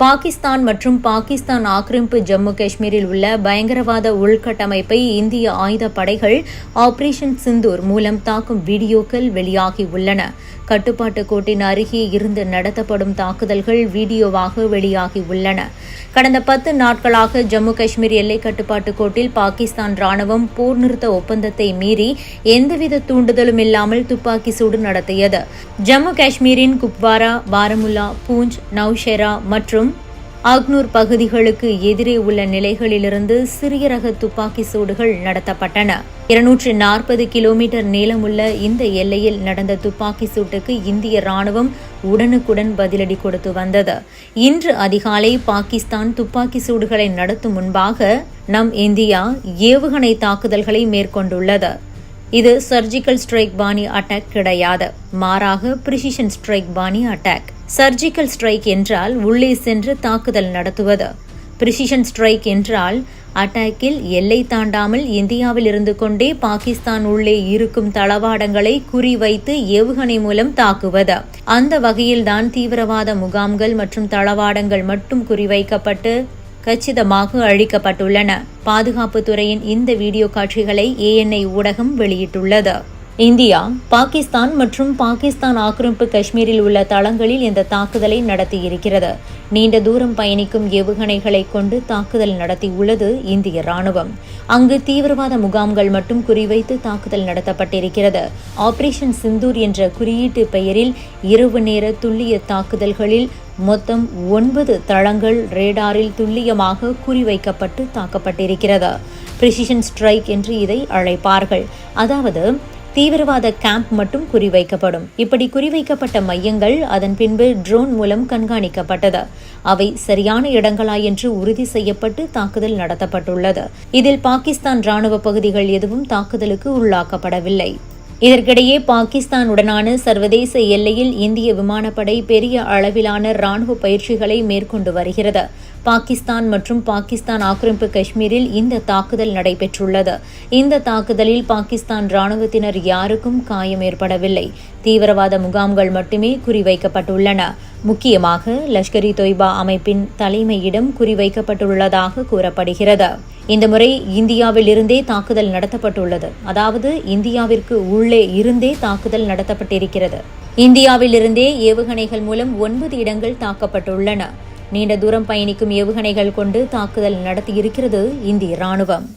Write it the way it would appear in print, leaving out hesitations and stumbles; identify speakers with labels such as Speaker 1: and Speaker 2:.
Speaker 1: பாகிஸ்தான் மற்றும் பாகிஸ்தான் ஆக்கிரமிப்பு ஜம்மு காஷ்மீரில் உள்ள பயங்கரவாத உள்கட்டமைப்பை இந்திய ஆயுதப்படைகள் ஆபரேஷன் சிந்தூர் மூலம் தாக்கும் வீடியோக்கள் வெளியாகியுள்ளன. கட்டுப்பாட்டு கோட்டின் அருகே இருந்து நடத்தப்படும் தாக்குதல்கள் வீடியோவாக வெளியாகியுள்ளன. கடந்த 10 நாட்களாக ஜம்மு காஷ்மீர் எல்லை கட்டுப்பாட்டு கோட்டில் பாகிஸ்தான் ராணுவம் போர் நிறுத்த ஒப்பந்தத்தை மீறி எந்தவித தூண்டுதலும் இல்லாமல் துப்பாக்கி சூடு நடத்தியது. ஜம்மு காஷ்மீரின் குப்வாரா, பாரமுல்லா, பூஞ்ச், நவ்ஷெரா மற்றும் அக்னூர் பகுதிகளுக்கு எதிரே உள்ள நிலைகளிலிருந்து சிறிய ரக துப்பாக்கி சூடுகள் நடத்தப்பட்டன. 240 கிலோமீட்டர் நீளமுள்ள இந்த எல்லையில் நடந்த துப்பாக்கி சூட்டுக்கு இந்திய ராணுவம் உடனுக்குடன் பதிலடி கொடுத்து வந்தது. இன்று அதிகாலை பாகிஸ்தான் துப்பாக்கி சூடுகளை நடத்தும் முன்பாக நம் இந்தியா ஏவுகணை தாக்குதல்களை மேற்கொண்டுள்ளது. இது சர்ஜிக்கல் ஸ்ட்ரைக் பாணி அட்டாக் கிடையாது, மாறாக பிரிசிஷன் ஸ்ட்ரைக் பாணி அட்டாக். சர்ஜிக்கல் ஸ்ட்ரைக் என்றால் உள்ளே சென்று தாக்குதல் நடத்துவது. பிரிசிஷன் ஸ்ட்ரைக் என்றால் அட்டாக்கில் எல்லை தாண்டாமல் இந்தியாவில் இருந்து கொண்டே பாகிஸ்தான் உள்ளே இருக்கும் தளவாடங்களை குறிவைத்து ஏவுகணை மூலம் தாக்குவது. அந்த வகையில்தான் தீவிரவாத முகாம்கள் மற்றும் தளவாடங்கள் மட்டும் குறிவைக்கப்பட்டு கச்சிதமாக அழிக்கப்பட்டுள்ளன. பாதுகாப்புத்துறையின் இந்த வீடியோ காட்சிகளை ANI ஊடகம் வெளியிட்டுள்ளது. இந்தியா, பாகிஸ்தான் மற்றும் பாகிஸ்தான் ஆக்கிரமிப்பு காஷ்மீரில் உள்ள தளங்களில் இந்த தாக்குதலை நடத்தியிருக்கிறது. நீண்ட தூரம் பயணிக்கும் ஏவுகணைகளை கொண்டு தாக்குதல் நடத்தியுள்ளது இந்திய ராணுவம். அங்கு தீவிரவாத முகாம்கள் மட்டும் குறிவைத்து தாக்குதல் நடத்தப்பட்டிருக்கிறது. ஆபரேஷன் சிந்தூர் என்ற குறியீட்டு பெயரில் இரவு நேர துல்லிய தாக்குதல்களில் மொத்தம் 9 தளங்கள் ரேடாரில் துல்லியமாக குறிவைக்கப்பட்டு தாக்கப்பட்டிருக்கிறது. பிரிசிஷன் ஸ்ட்ரைக் என்று இதை அழைப்பார்கள். அதாவது தீவிரவாத கேம்ப் மட்டும் குறிவைக்கப்படும். இப்படி குறிவைக்கப்பட்ட மையங்கள் அதன் பின்பு ட்ரோன் மூலம் கண்காணிக்கப்பட்டது. அவை சரியான இடங்களா என்று உறுதி செய்யப்பட்டு தாக்குதல் நடத்தப்பட்டுள்ளது. இதில் பாகிஸ்தான் ராணுவ பகுதிகள் எதுவும் தாக்குதலுக்கு உள்ளாக்கப்படவில்லை. இதற்கிடையே பாகிஸ்தானுடனான சர்வதேச எல்லையில் இந்திய விமானப்படை பெரிய அளவிலான ராணுவ பயிற்சிகளை மேற்கொண்டு வருகிறது. பாகிஸ்தான் மற்றும் பாகிஸ்தான் ஆக்கிரமிப்பு காஷ்மீரில் இந்த தாக்குதல் நடைபெற்றுள்ளது. இந்த தாக்குதலில் பாகிஸ்தான் ராணுவத்தினர் யாருக்கும் காயம் ஏற்படவில்லை. தீவிரவாத முகாம்கள் மட்டுமே குறிவைக்கப்பட்டுள்ளன. முக்கியமாக லஷ்கர்-இ-தொய்பா அமைப்பின் தலைமையிடம் குறிவைக்கப்பட்டுள்ளதாக கூறப்படுகிறது. இந்த முறை இந்தியாவில் இருந்தே தாக்குதல் நடத்தப்பட்டுள்ளது. அதாவது இந்தியாவிற்கு உள்ளே இருந்தே தாக்குதல் நடத்தப்பட்டிருக்கிறது. இந்தியாவில் இருந்தே ஏவுகணைகள் மூலம் 9 இடங்கள் தாக்கப்பட்டுள்ளன. நீண்ட தூரம் பயணிக்கும் ஏவுகணைகள் கொண்டு தாக்குதல் நடத்தியிருக்கிறது இந்திய ராணுவம்.